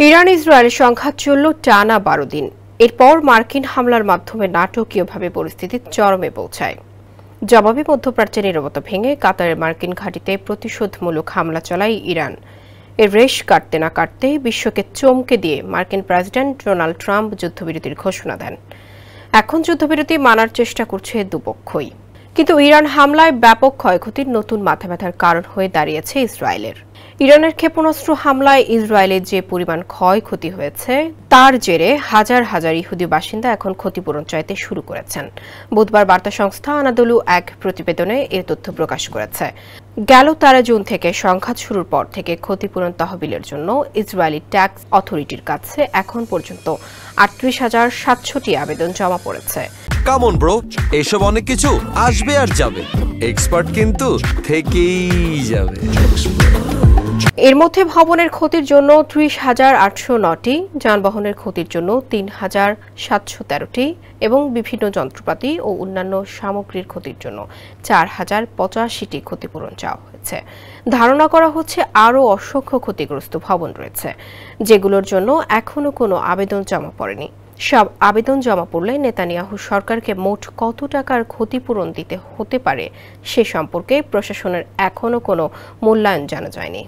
Iran ইসরায়েলের সংঘাত চলল টানা ১২ দিন। এরপর মার্কিন হামলার মাধ্যমে নাটকীয়ভাবে পরিস্থিতি চরমে পৌঁছায়। জবাবে মধ্যপ্রাচ্যের নীরবতা ভেঙে কাতারের মার্কিন ঘাঁটিতে প্রতিশোধমূলক হামলা চালায় ইরান। এর রেশ কাটতে না কাটতেই বিশ্বকে চমকে দিয়ে মার্কিন প্রেসিডেন্ট ডোনাল্ড ট্রাম্প যুদ্ধবিরতির ঘোষণা দেন। এখন যুদ্ধবিরতি মানার চেষ্টা করছে দুপক্ষই, কিন্তু ইরান হামলায় ব্যাপক ক্ষয়ক্ষতির নতুন মাথাব্যথার কারণ হয়ে দাঁড়িয়েছে ইসরায়েলের। ইরানের ক্ষেপণাস্ত্র হামলায় ইসরায়েলের যে পরিমাণ ক্ষয়ক্ষতি হয়েছে তার জেরে হাজার হাজার ইহুদি বাসিন্দা এখন ক্ষতিপূরণ চাইতে শুরু করেছেন। বুধবার বার্তা সংস্থা আনাদোলু এক প্রতিবেদনে এ তথ্য প্রকাশ করেছে। গেল 13 জুন থেকে সংঘাত শুরুর পর থেকে ক্ষতিপূরণ তহবিলের জন্য ইসরায়েলি ট্যাক্স অথরিটির কাছে এখন পর্যন্ত ৩৮,৭০০টি আবেদন জমা পড়েছে। কামন ব্রো, এসব অনেক কিছু আসবে আর যাবে, এক্সপার্ট কিন্তু থেকেই যাবে। এর মধ্যে ভবনের ক্ষতির জন্য ৩০,৮০৯টি, যানবাহনের ক্ষতির জন্য ৩,৭১৩টি এবং বিভিন্ন যন্ত্রপাতি ও অন্যান্য সামগ্রীর ক্ষতির জন্য ৪,০৮৫টি ক্ষতিপূরণ চাওয়া হয়েছে। ধারণা করা হচ্ছে আরও অসংখ্য ক্ষতিগ্রস্ত ভবন রয়েছে, যেগুলোর জন্য এখনও কোনো আবেদন জমা পড়েনি। সব আবেদন জমা পড়লে নেতানিয়াহু সরকারকে মোট কত টাকার ক্ষতিপূরণ দিতে হতে পারে সে সম্পর্কে প্রশাসনের এখনও কোনো মূল্যায়ন জানা যায়নি।